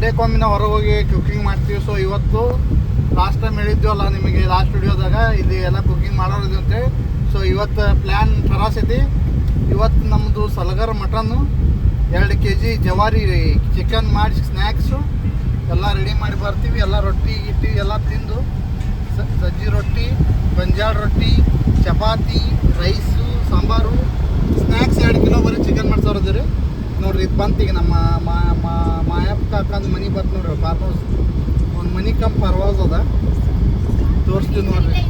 ಸಂಡೇಕೊಮ್ಮೆ ಹೊರಗೆ ಹೋಗಿ ಕುಕಿಂಗ್ ಮಾಡ್ತೀವಿ. ಸೊ ಇವತ್ತು ಲಾಸ್ಟ್ ಟೈಮ್ ಹೇಳಿದ್ವಲ್ಲ ನಿಮಗೆ ಲಾಸ್ಟ್ ವಿಡಿಯೋದಾಗ ಇಲ್ಲಿ ಎಲ್ಲ ಕುಕಿಂಗ್ ಮಾಡೋದು ಅಂತೇಳಿ. ಸೊ ಇವತ್ತು ಪ್ಲ್ಯಾನ್ ಐತಿ. ಇವತ್ತು ನಮ್ಮದು ಸಲಗರ ಮಟನ್ನು 2 kg ಜವಾರಿ ಚಿಕನ್ ಮಾಡಿ ಸ್ನ್ಯಾಕ್ಸು ಎಲ್ಲ ರೆಡಿ ಮಾಡಿ ಬರ್ತೀವಿ. ಎಲ್ಲ ರೊಟ್ಟಿ ಗಿಟ್ಟಿ ಎಲ್ಲ ತಿಂದು ಸಜ್ಜಿ ರೊಟ್ಟಿ, ಗೊಂಜಾಳ ರೊಟ್ಟಿ, chapati, rice, sambar, snacks 2 kg ಬರೀ ಚಿಕನ್ ಮಾಡ್ಸೋರದು ರೀ. ನೋಡ್ರಿ ಇದು ಬಂತು ಈಗ ನಮ್ಮ ಮಾಯಪ್ಪ ಕಾಕಂದು ಮನೆ ಬಂತು ನೋಡ್ರಿ. ಫಾರ್ಮ್ ಹೌಸ್ ಒಂದು ಮನೆ ಕಮ್ ಫಾರ್ಮ್ ಹೌಸ್ ಅದ, ತೋರಿಸ್ತೀವಿ ನೋಡ್ರಿ.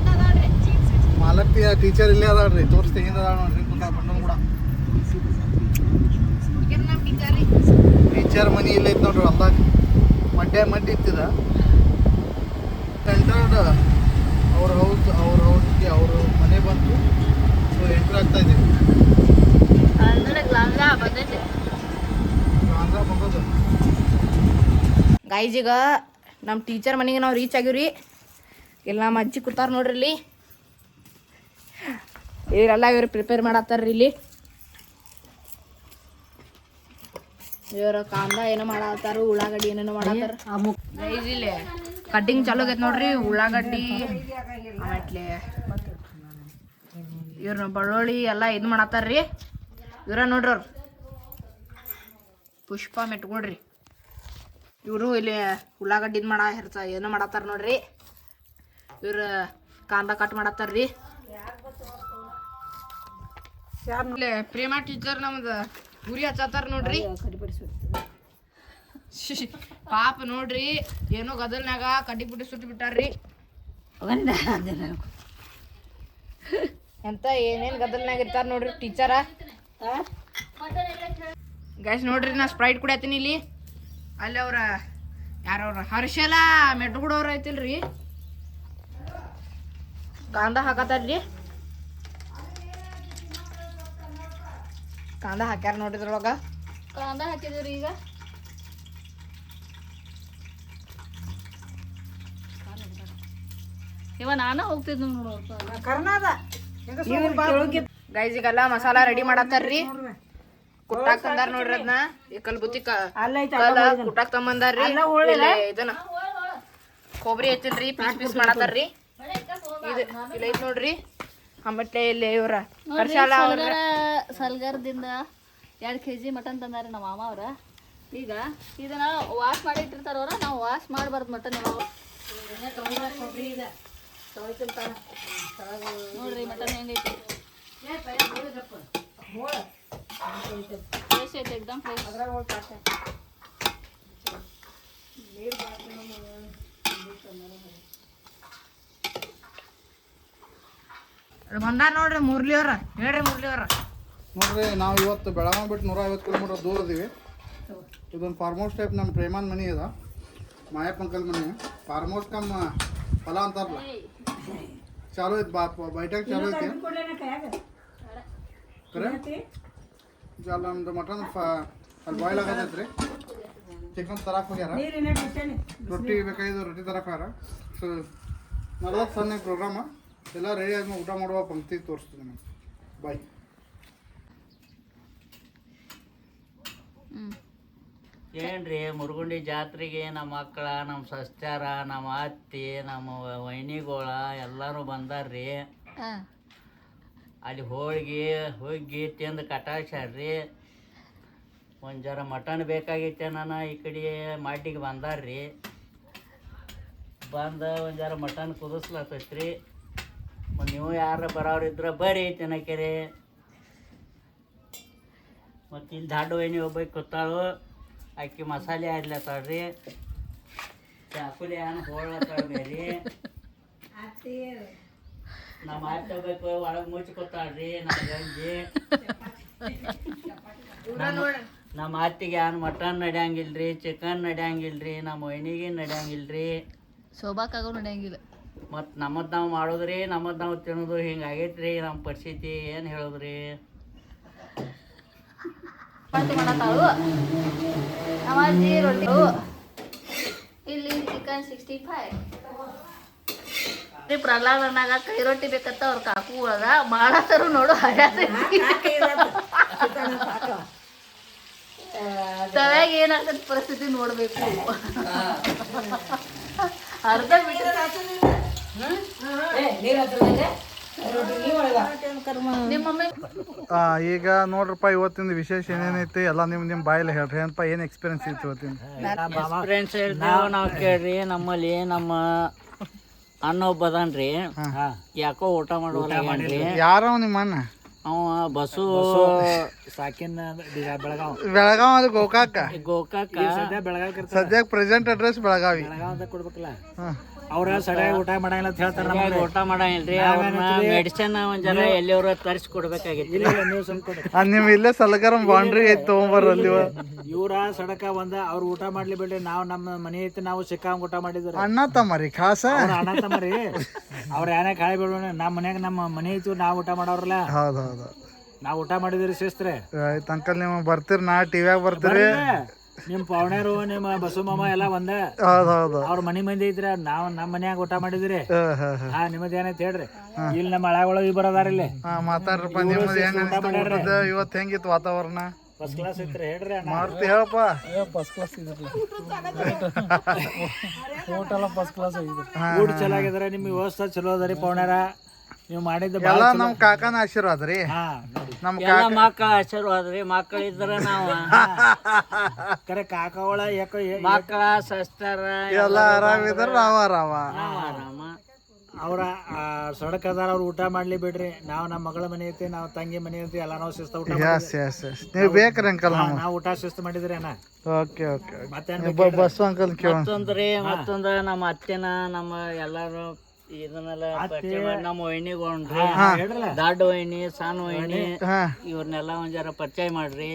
ಮಾಲಕ್ತಿ ಟೀಚರ್ ಇಲ್ಲೇ ಅದಾಳ್ರಿ, ತೋರಿಸ್ತೀವಿ ಹಿಂದೆ ಅದಾಳ ನೋಡ್ರಿ. ಬಣ್ಣು ಕೂಡ ಟೀಚರ್ ಮನೆ ಇಲ್ಲೇ ಐತೆ ನೋಡ್ರಿ. ಹೊಲ್ದಾಗ ಮಡ್ಡಿ ಇತ್ತಿದ ಸೆಂಟ್ರಡ್ ಅವ್ರ ಹೌಸ್ಗೆ ಅವ್ರ ಮನೆ ಬಂತು. ಸೊ ಎಂಟ್ರ್ ಆಗ್ತಾ ಇದ್ದೀವಿ. ಗೈಸ್ ಈಗ ನಮ್ಮ ಟೀಚರ್ ಮನೆಗೆ ನಾವು ರೀಚ್ ಆಗಿವ್ರಿ. ಇಲ್ಲಿ ನಮ್ಮ ಅಜ್ಜಿ ಕೂತಾರ ನೋಡ್ರಿ. ಇಲ್ಲಿ ಇವರೆಲ್ಲ ಇವ್ರು ಪ್ರಿಪೇರ್ ಮಾಡತ್ತಾರ್ರಿ. ಇಲ್ಲಿ ಇವ್ರ ಕಾಂದ ಏನೋ ಮಾಡತ್ತಾರ, ಉಳ್ಳಾಗಡ್ಡಿ ಏನೇನೋ ಮಾಡತ್ತಾರ. ಗೈಸ್ ಇಲ್ಲಿ ಕಟ್ಟಿಂಗ್ ಚಾಲೂ ಆಗೈತೆ ನೋಡ್ರಿ. ಉಳ್ಳಾಗಡ್ಡಿ ಆಮೇಲೆ ಇವ್ರ ಬೆಳ್ಳುಳ್ಳಿ ಎಲ್ಲ ಇದು ಮಾಡತ್ತಾರ್ರಿ. ಇವ್ರ ನೋಡ್ರಿ ಅವ್ರು ಪುಷ್ಪ ಮೆಟ್ಕೊಡ್ರಿ. ಇವರು ಇಲ್ಲಿ ಉಳ್ಳಾಗಡ್ಡಿ ಇದು ಏನೋ ಮಾಡತ್ತಾರ ನೋಡ್ರಿ. ಇವ್ರ ಕಾಂದ ಕಟ್ ಮಾಡತ್ತಾರ್ರಿ. ಇಲ್ಲಿ ಪ್ರೇಮ ಟೀಚರ್ ನಮ್ದು ಗುರಿ ಹಚ್ಚತ್ತಾರ ನೋಡ್ರಿ. ಪಾಪ ನೋಡ್ರಿ ಏನೋ ಗದಲ್ನಾಗ ಕಡ್ಡಿ ಪುಟ್ಟಿ ಸುಟ್ಟು ಬಿಟ್ಟಾರ್ರಿ. ಎಂತ ಏನೇನ್ ಗದಲ್ನಾಗ ಇರ್ತಾರ ನೋಡ್ರಿ ಟೀಚರ. ಗೈಸ್ ನೋಡ್ರಿ ನಾ ಸ್ಪ್ರೈಟ್ ಕುಡಿಯತ್ತೀನಿ ಇಲ್ಲಿ. ಅಲ್ಲಿ ಅವ್ರ ಯಾರವ್ರ ಹರ್ಷಲ ಮೆಟ್ಗುಡವ್ರ ಐತಿಲ್ರಿ, ಕಾಂದ ಹಾಕತ್ತಾರ್ರಿ. ಕಾಂದ ಹಾಕ್ಯಾರ ನೋಡಿದ್ರೊಳಗ. ಕಾಂದ ಹಾಕಿದ್ರಿ. ಈಗ ಇವ ನಾನು ಹೋಗ್ತಿದ್ ಗೈಸ್ ಈಗೆಲ್ಲ ಮಸಾಲ ರೆಡಿ ಮಾಡತ್ತಾರ್ರಿ. ಕುಟ್ಟಾಕ್ ತಂದಾರ ನೋಡ್ರಿ. ಅದನ್ನ ಈ ಕಲ್ಬುತ್ತಿ ಕುಟ್ಟಾಕ್ ತಗೊಂಬಂದಾರ್ರಿ. ಇದನ್ನ ಕೊಬ್ಬರಿ ಐತಿಲ್ರಿ, ಪೀಸ್ ಮಾಡತ್ತಾರ್ರಿ. ಇದು ಇಲ್ಲ ಐತ್ ನೋಡ್ರಿ. ಆಮೇಲೆ ಇಲ್ಲಿ ಇವ್ರ ಹರ್ಷಾಲ ಸಲ್ಗರ್ದಿಂದ 2 kg ಮಟನ್ ತಂದಾರೆ ನಮ್ಮ ಮಾಮ ಅವ್ರ. ಈಗ ಇದನ್ನ ವಾಶ್ ಮಾಡಿ ಇಟ್ಟಿರ್ತಾರ ಅವ್ರ. ನಾವು ವಾಶ್ ಮಾಡಬಾರ್ದು ಮಟನ್. ನೋಡ್ರಿ ಮಟನ್ ಹೆಂಗೈತಿ. ಫ್ರೆಶ್ ಐತೆ, ಎಕ್ದಮ್ ಫ್ರೆಶ್. ಬಂದಾರ ನೋಡ್ರಿ ಮುರಳಿ ಅವ್ರ. ಹೇಳ್ರಿ ಮುರಳಿ ಅವ್ರ. ನೋಡ್ರಿ ನಾವು ಇವತ್ತು ಬೆಳಗಾವಿ ಬಿಟ್ಟು 150 km ದೂರ ಇದೀವಿ. ಇದೊಂದು ಫಾರ್ಮ್ ಹೌಸ್ ಟೈಪ್ ನಮ್ಮ ಪ್ರೇಮಾನ್ ಮನೆ ಅದ, ಮಾಯಪ್ಪ ಅಂಕಲ್ ಮನೆ. ಫಾರ್ಮ್ ಹೌಸ್ ಕಮ್ ಹೊಲ ಅಂತಾರಲ್ಲ, ಚಾಲು ಐತಿ. ಬೈಟಾಗ ಚಾಲು ಐತಿ ನಮ್ದು ಮಟನ್ ಅಲ್ಲಿ ಬಾಯ್ಲ್ ಆಗತೈತ್ರಿ. ಚಿಕನ್ ತರಕ್ಕೆ ಹೋಗ್ಯಾರ, ರೊಟ್ಟಿ ಬೇಕಾಗಿದ್ದು ರೊಟ್ಟಿ ತರಕ್ಕೆ ಹೋಗ್ಯಾರ. ಸೊ ನಲ್ವತ್ತು ಸಣ್ಣ ಪ್ರೋಗ್ರಾಮ ಎಲ್ಲ ರೆಡಿ ಆದ್ಮೇಲೆ ಊಟ ಮಾಡುವ ಪಂಕ್ತಿ ತೋರಿಸ್ತೀನಿ ನಾನು. ಬಾಯ್. ಏನ್ರಿ ಮುರುಗುಂಡಿ ಜಾತ್ರೆಗೆ ನಮ್ಮ ಮಕ್ಕಳ, ನಮ್ಮ ಸಸ್ತ್ಯಾರ, ನಮ್ಮ ಅತ್ತಿ, ನಮ್ಮ ವೈನಿಗೋಳ ಎಲ್ಲರೂ ಬಂದಾರ್ರಿ. ಅಲ್ಲಿ ಹೋಗಿ ತಿಂದು ಕಟಾಕ್ಸ್ಯಾರ್ರಿ. ಒಂದು ಜರ ಮಟನ್ ಬೇಕಾಗಿತ್ತೆ. ನಾನು ಈ ಕಡೆ ಮಾಡಿಗೆ ಬಂದಾರ್ರಿ. ಬಂದು ಒಂದು ಜರ ಮಟನ್ ಕುದಿಸ್ಲತ್ತೈತ್ರಿ. ನೀವು ಯಾರು ಬರೋರಿದ್ರೆ ಬರ್ರಿ ತಿನ್ನಕ್ಕೆರಿ. ಮತ್ತು ಇಲ್ಲಿ ದಾಡು ವೈನಿ ಒಬ್ಬಕ್ಕೆ ಕೂತಾಳು, ಆಕಿ ಮಸಾಲೆ ಆಡ್ಲತ್ತಾಳ್ರಿ. ಚಾಕುಲಿ ಏನು ಹೋಳ್ಲತ್ತಾಳ ಬೇರಿ. ನಮ್ಮ ಅತ್ತೆ ಹೋಗ್ಬೇಕು ಒಳಗೆ ಮುಚ್ಚಿ ಕೂತಾಳ್ರಿ. ನಮ್ಮ ಗಂಜಿ ನಮ್ಮ ಅತ್ತಿಗೆ ಏನು ಮಟನ್ ನಡೆಯಂಗಿಲ್ರಿ, ಚಿಕನ್ ನಡೆಯಂಗಿಲ್ರಿ, ನಮ್ಮ ವೈನಿಗೆ ನಡೆಯಂಗಿಲ್ರಿ, ಶೋಭಾಕಾಗೂ ನಡೆಯಂಗಿಲ್ಲ. ಮತ್ತು ನಮ್ಮದು ನಾವು ಮಾಡೋದ್ರಿ, ನಮ್ಮದು ನಾವು ತಿನ್ನೋದು ಹಿಂಗಾಗೈತ್ರಿ ನಮ್ಮ ಪರಿಸ್ಥಿತಿ. ಏನು ಹೇಳೋದ್ರಿ? ಮಾಡತ್ತಾಳು ನಮ್ಮಜ್ಜಿ ರೊಟ್ಟಿ. ಇಲ್ಲಿ ಚಿಕನ್ 65. ಪ್ರಹ್ಲಾದನಾಗ ಕೈ ರೊಟ್ಟಿ ಬೇಕಂತ ಅವ್ರ ಕಾಕು ಒಳಗ ಮಾಡತ್ತಾರು ನೋಡು. ತವ್ಯಾಗ ಏನಾಗ್ತದೆ ಪರಿಸ್ಥಿತಿ ನೋಡ್ಬೇಕು. ಅರ್ಧ ಬಿಟ್ಟು ನಿಮ್ಮ ಮಮ್ಮಿ ಈಗ ನೋಡ್ರಪ್ಪ ಇವತ್ತಿನ ವಿಶೇಷ ಏನೇನೈತಿ ಎಲ್ಲ ನಿಮ್ಮ ಬಾಯಲ್ಲಿ ಹೇಳ್ರಿ ಏನಪ್ಪ ಏನು ಎಕ್ಸ್ಪೀರಿಯನ್ಸ್ ಇತ್ತು ಇವತ್ತಿನ ಫ್ರೆಂಡ್ಸ್ ಹೇಳ್ತೇವೆ ನಾವು ಕೇಳ್ರಿ. ನಮ್ಮಲ್ಲಿ ನಮ್ಮ ಅಣ್ಣ ಒಬ್ಬ ಅದಾನ್ರಿ, ಯಾಕೋ ಊಟ ಮಾಡುವಲ್ರಿ. ಯಾರವ ನಿಮ್ಮ ಅಣ್ಣ? ಅವ ಬಸ್ಸು ಸಾಕಿನ ಬೆಳಗಾವ್ ಅದು ಗೋಕಾಕ ಸದ್ಯ ಸದ್ಯಕ್ಕೆ ಪ್ರೆಸೆಂಟ್ ಅಡ್ರೆಸ್ ಬೆಳಗಾವಿ. ಬೆಳಗಾವ್ ಕೊಡ್ಬೇಕಲ್ಲ. ಹಾಂ ಅವ್ರ ಸರಿಯಾಗಿ ಊಟ ಮಾಡಂಗಿಲ್ಲ ಅಂತ ಹೇಳ್ತಾರ. ಸರಿಯಾಗಿ ಊಟ ಮಾಡಂಗಿಲ್ರಿ. ಅವ್ರನ್ನ ಮೆಡಿಸಿನ್ ಒಂದ್ ಜರ ಎಲ್ಲಿಯವ್ರ ತರಿಸಿ ಕೊಡ್ಬೇಕಾಗಿತ್ತು. ನೀವು ಸ್ವಲ್ಪ ಕೊಡ್ರಿ. ನಿಮ್ ಇಲ್ಲೇ ಸಲಗರಂ ಬಾಂಡ್ರಿ ಐತಿ ತೊಗೊಂಬರ್ರಲ್ಲಿ. ಇವ್ರ ಸಡಕ ಒಂದ ಅವ್ರ ಊಟ ಮಾಡ್ಲಿ ಬಿಡ್ರಿ. ನಾವು ನಮ್ಮ ಮನೆ ಐತಿ, ನಾವು ಸಿಕ್ಕಾಂಗ್ ಊಟ ಮಾಡಿದ್ರು. ಅಣ್ಣ ತಮ್ಮರಿ ಖಾಸ ಅಣ್ಣ ತಮ್ಮರಿ ಅವ್ರ ಏನೇ ಕಾಳಿ ಬಿಡೋಣ. ನಮ್ಮ ಮನ್ಯಾಗ ನಮ್ಮ ಮನೆ ಐತಿ, ನಾವು ಊಟ ಮಾಡೋರಲ್ಲ. ಹೌದೌದು ನಾವು ಊಟ ಮಾಡಿದ್ರಿ ಶಿಸ್ತ್ರೆ. ಆಯ್ತು ಅಂಕಲ್ ನೀವು ಬರ್ತೀರಿ, ನಾ ಟಿವಿಯಾಗ ಬರ್ತೀರಿ. ನಿಮ್ ಪವಣ್ಯರು ನಿಮ್ಮ ಬಸು ಮಾಮ ಎಲ್ಲ ಒಂದ. ಹೌದೌದು ಅವ್ರ ಮನಿ ಮಂದಿ ಐತ್ರ, ನಾವ್ ನಮ್ಮ ಮನ್ಯಾಗ ಊಟ ಮಾಡಿದ್ರಿ. ಹಾ ನಿಮ್ಮದ್ ಏನೈತಿ ಹೇಳ್ರಿ. ಇಲ್ಲಿ ನಮ್ಮ ಹಳಗಳು ಇಬ್ಬರು ಅದಾರ ಇಲ್ಲಿ. ಮಾತಾಡ್ರಪ್ಪ ನಿಮ್ಮದು ಹೆಂಗ ಇವತ್ತು ಹೆಂಗಿತ್ತು ವಾತಾವರಣ? ಫಸ್ಟ್ ಕ್ಲಾಸ್ ಐತ್ರಿ ಹೇಳ್ರಿ. ಮಾರುತಿ ಹೇಳಪ್ಪ. ಫಸ್ಟ್ ಕ್ಲಾಸ್ ಊಟ ಫಸ್ಟ್ ಕ್ಲಾಸ್ ಊಟ ಚಲೋ ಆಗಿದ್ರೆ ನಿಮ್ ವ್ಯವಸ್ಥೆ ಚಲೋ ಅದರಿ ಪವಣ್ಯರ. ನೀವು ಮಾಡಿದ್ದ ಎಲ್ಲ ನಮ್ ಕಾಕನ ಆಶೀರ್ವಾದ ರೀ. ನಮ್ ಎಲ್ಲ ಮಕ್ಕಳ ಆಶೀರ್ವಾದ ರೀ. ಮಕ್ಕಳಿದ್ರ ನಾವು ಕರೆ ಕಾಕಗಳ ಯಾಕೋ ಮಕ್ಕಳ ಸಸ್ತಾರ ಎಲ್ಲ ಆರಾಮಿದ್ರ ನಾವ್ ಆರಾಮ. ಆರಾಮ. ಅವ್ರ ಸಡಕ್ ಅದಾರ, ಅವ್ರ ಊಟ ಮಾಡ್ಲಿ ಬಿಡ್ರಿ. ನಾವ್ ನಮ್ಮ ಮಗಳ ಮನೆ ಐತಿ, ನಾವ್ ತಂಗಿ ಮನೆ ಐತಿ, ಎಲ್ಲ ನಾವು ಶಿಸ್ತ ಊಟ ಎಸ್ ಎಸ್ ಎಸ್ ನೀವು ಬೇಕ್ರಿ ಅಂಕಲ್. ನಾವ್ ಊಟ ಶಿಸ್ತು ಮಾಡಿದ್ರಿ ಅಣ್ಣ. ಓಕೆ ಓಕೆ ಮತ್ತೇನ್ ಬಸ್ಸು ಅಂಕಲ್ ಕೇಳ. ಮತ್ತೊಂದ ನಮ್ಮ ಅತ್ತೆನ ನಮ್ಮ ಎಲ್ಲಾರು ಇದನ್ನೆಲ್ಲ ಪರಿಚಯ ಮಾಡಿ ನಮ್ಮ ವೈನಿಗೊಂಡ್ರಿ, ದೊಡ್ಡ ವೈನಿ ಸಣ್ಣ ವೈನಿ ಇವ್ರನ್ನೆಲ್ಲ ಒಂದ್ ಜರ ಪರಿಚಯ ಮಾಡ್ರಿ.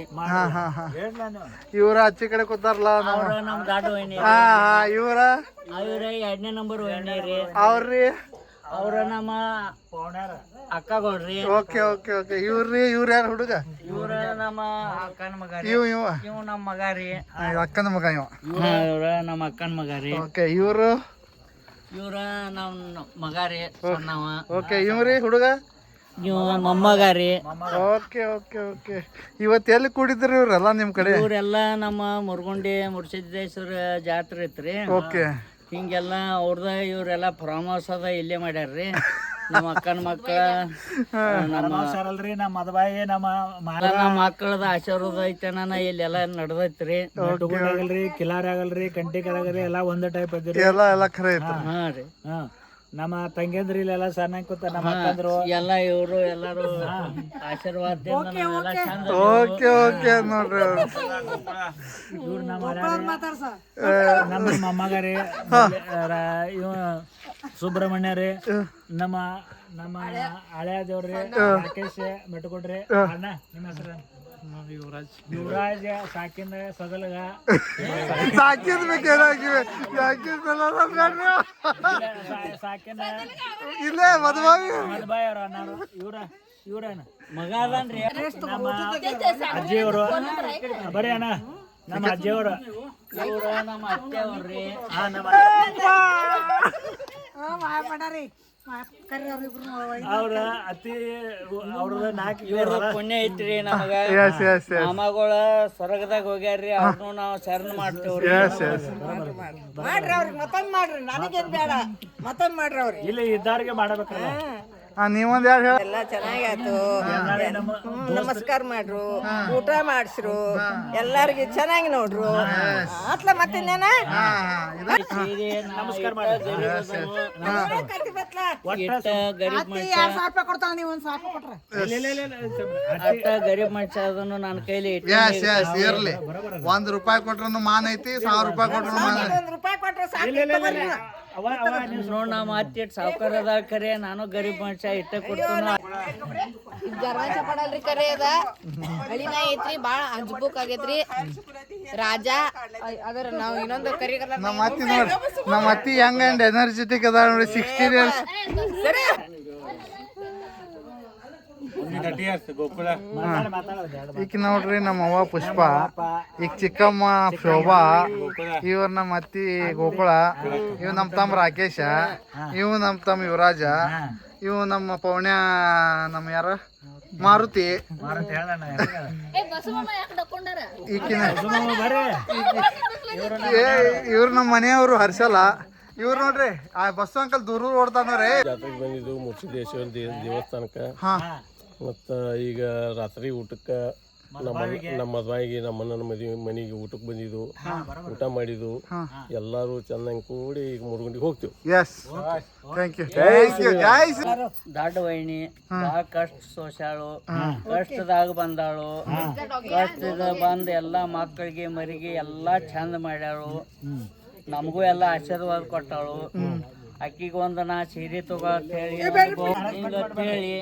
ಇವ್ರ ಆಚೆ ಕಡೆ ಕೂತಾರಲ್ಲ ಅವ್ರ ನಮ್ ದೊಡ್ಡ ವೈನಿ, ಇವ್ರ ಅವ್ರ 2ನೇ ನಂಬರ್ ವೈನಿ ರೀ. ಅವ್ರಿ ಅವ್ರ ನಮ್ಮ ಅಕ್ಕಗಳ್ರಿ. ಓಕೆ ಓಕೆ ಓಕೆ ಇವ್ರಿ ಇವ್ರ ಯಾರು ಹುಡುಗ? ಇವ್ರ ನಮ್ಮ ಅಕ್ಕನ ಮಗ ರೀ. ಇವ್ ನಮ್ಮ ಮಗ ರೀ. ಅಕ್ಕನ ಮಗ ಇವ. ಇವ್ರ ನಮ್ಮ ಅಕ್ಕನ ಮಗ ರೀ. ಓಕೆ ಇವ್ರು ಇವ್ರ ನಮ್ ಮಗ ರೀ ಸಣ್ಣವ. ಓಕೆ ಇವ್ರಿ ಹುಡುಗ? ಇವ್ ಮೊಮ್ಮಗ ರೀ. ಓಕೆ ಓಕೆ ಓಕೆ ಇವತ್ತು ಎಲ್ಲಿ ಕೂಡಿದ್ರಿ ಇವ್ರೆಲ್ಲ ನಿಮ್ ಕಡೆ? ಇವ್ರೆಲ್ಲ ನಮ್ಮ ಮುರುಗುಂಡಿ ಮುರುಸಿದ್ದೇಶ್ವರ ಜಾತ್ರೆ ಐತ್ರಿ. ಓಕೆ ಹಿಂಗೆಲ್ಲ ಅವ್ರದ ಇವ್ರೆಲ್ಲ ಫಾರ್ಮ್ ಹೌಸ್ ಅದ ಇಲ್ಲೇ ಮಾಡ್ಯಾರ್ರಿ. ನಮ್ಮ ಅಕ್ಕನ ಮಕ್ಕಳ ಅಲ್ರಿ ನಮ್ಮ ಮದಬಾಯಿ ನಮ್ಮ ಮಕ್ಕಳದ ಆಶೀರ್ವಾದ ಐತನ ಇಲ್ಲೆಲ್ಲ ನಡ್ದೈತ್ರಿ. ಆಗಲ್ರಿ, ಕಿಲಾರಿ ಆಗಲ್ರಿ, ಕಂಟಿಕರ್ ಆಗಲ್ರಿ, ಎಲ್ಲ ಒಂದೇ ಟೈಪ್ ಇದ್ರಿ. ಎಲ್ಲ ಖರೆ ಐತಿ. ಹಾ ರೀ. ನಮ್ಮ ತಂಗಿಯಂದ್ರಿ ಇಲ್ಲೆಲ್ಲ ಸಣ್ಣ ಕೂತ ನಮ್ಮ ಅಕ್ಕಂದ್ರು ಎಲ್ಲ ಇವ್ರು ಎಲ್ಲಾರು ಆಶೀರ್ವಾದದಿಂದ ನಾವೆಲ್ಲ ಚಂದ. ಓಕೆ ಓಕೆ ನೋಡ್ರಿ ಇವ್ರು ನಮ್ಮ ಮೊಮ್ಮಗ ರೀ. ಇವ ಸುಬ್ರಹ್ಮಣ್ಯ ರೀ. ನಮ್ಮ ನಮ್ಮ ಹಳೆಯ ದೇವ್ರಿ ರಾಕೇಶ್ ಮೆಟ್ಕೊಡ್ರಿ. ಅಣ್ಣ ನಿಮ್ಮ ಹೆಸರು? ಯುವರಾಜ್ ಸಾಕಿನ ಸದಲಗ ಸಾಕಿದ್ ಬೇಕೇನಾಗಿವೆ ಸಾಕಿನ ಇಲ್ಲೇ ಮದುವೆ ಮದಬಾಯಿ ಅವ್ರ ಅಣ್ಣಾರು. ಇವ್ರೇನ ಮಗ ಅದನ್ರಿ ನಮ್ಮ ಅಜ್ಜಿಯವರು. ಬರೀ ಅಣ್ಣ ನಮ್ಮ ಅಜ್ಜಿಯವರು. ಇವ್ರ ನಮ್ಮ ಅತ್ತೆ ಅವ್ರಿ. ಅವ್ರ ಅತಿ ಅವ್ರದ 4 ಇವ್ರ ಪುಣ್ಯ ಐತ್ರಿ ನಮಗ. ಮಾಮಗಳ ಸ್ವರ್ಗದಾಗ ಹೋಗ್ಯಾರ್ರಿ. ಅವ್ರನ್ನು ನಾವು ಶರಣ ಮಾಡ್ತೇವ್ರಿ. ಇಲ್ಲಿ ಇದ್ದಾರಿಗೆ ಮಾಡಬೇಕಲ್ಲ. ನೀವೊಂದ್ ಯಾರು ಹೇಳ? ಎಲ್ಲ ಚೆನ್ನಾಗಾಯ್ತು. ನಮಸ್ಕಾರ ಮಾಡ್ರು, ಊಟ ಮಾಡಿಸ್ರು, ಎಲ್ಲಾರ್ಗಿ ಚೆನ್ನಾಗಿ ನೋಡ್ರು. ಅತ್ಲ ಮತ್ತಿನ್ನೇನ ನಮಸ್ಕಾರ ಗರೀಬ್ ಮನುಷ್ಯ ಅದನ್ನು ನನ್ನ ಕೈಲಿ ಇರ್ಲಿ. ₹1 ಕೊಟ್ರು ಮಾನ್ ಐತಿ, ₹1000 ಕೊಟ್ರು ಮಾನ್ ಐತಿ. ₹1 ಕೊಟ್ರೆ ಸಾಕು. ನೋಡ್ ನಮ್ಮ ಅತ್ತಿ ಸಾವುಕಾರ ಅದ ಖರೆ, ನಾನು ಗರೀಬ್ ಮನುಷ್ಯ ಇಟ್ಟ ಕೊಡ್ತೀನಿ. ಜರ್ವಾಂಶ ಪಡಲ್ರಿ ಕರೆ ಅದ. ಹಳಿನ ಐತ್ರಿ, ಬಾಳ ಅಂಜ್ಬುಕ್ ಆಗೈತ್ರಿ. ರಾಜ ಅದರ ನಾವ್ ಇನ್ನೊಂದು ಕರಿಗಲ್ಲ. ನಮ್ಮ ಅತ್ತಿ ನೋಡಿ, ನಮ್ಮ ಅತ್ತಿ ಯಂಗ್ ಅಂಡ್ ಎನರ್ಜೆಟಿಕ್ ಅದ ನೋಡಿ. 60 years. ಈಗ ನೋಡ್ರಿ ನಮ್ಮ ಅವ್ವ ಪುಷ್ಪ, ಈಗ ಚಿಕ್ಕಮ್ಮ ಶೋಭಾ, ಇವ್ರ ನಮ್ಮ ಅತ್ತಿ ಗೋಕುಳ, ಇವ್ ನಮ್ ತಮ್ಮ ರಾಕೇಶ, ಇವ್ ನಮ್ ತಮ್ಮ ಯುವರಾಜ, ಇವು ನಮ್ಮ ಪೌಣ್ಯ ನಮ್ಮ ಯಾರ ಮಾರುತಿ ಮಾರಂತ ಹೇಳಣ್ಣ ಏ ಬಸವಮ್ಮ ಯಾಕೆ ಡಕ್ಕೊಂಡಾರ ಈಕಿನ ಬರ್ರಿ ಇವ್ರು ನಮ್ಮ ಮನೆಯವರು ಹರ್ಷಲ್ಲ ಇವ್ರು ನೋಡ್ರಿ ಆ ಬಸ್ಸು ಅಂಕಲ್ ದೂರ ಓಡ್ತಾನವ್ರಿ ಜಾತ್ರೆಗೆ ಬಂದಿದ್ದು ಮುರ್ಸಿದೇಶ್ವರ ದೇವಸ್ಥಾನಕ್ಕೆ ಹಾ ಮತ್ತು ಈಗ ರಾತ್ರಿ ಊಟಕ್ಕೆ ನಮ್ಮ ಮದುವೆಗೆ ನಮ್ಮ ಅಣ್ಣನ ಮನೆಗೆ ಊಟಕ್ಕೆ ಬಂದಿದ್ದು ಊಟ ಮಾಡಿದ್ದು ಎಲ್ಲರೂ ಚೆನ್ನಾಗಿ ಕೂಡಿ ಈಗ ಮುರುಗುಂಡಿಗೆ ಹೋಗ್ತೀವಿ. Yes thank you guys. ದೊಡ್ಡ ವೈನಿ ಭಾಳ ಕಷ್ಟ ಸೋಸ್ಯಾಳು, ಕಷ್ಟದಾಗ ಬಂದಾಳು, ಕಷ್ಟದ ಬಂದು ಎಲ್ಲ ಮಕ್ಕಳಿಗೆ ಮರಿಗೆ ಎಲ್ಲ ಚಂದ ಮಾಡ್ಯಾಳು, ನಮಗೂ ಎಲ್ಲ ಆಶೀರ್ವಾದ ಕೊಟ್ಟಾಳು. ಅಕ್ಕಿಗೆ ಒಂದು ನಾ ಸೀರೆ ತಗೋ ಅಂತ ಹೇಳಿ ಹೇಳಿ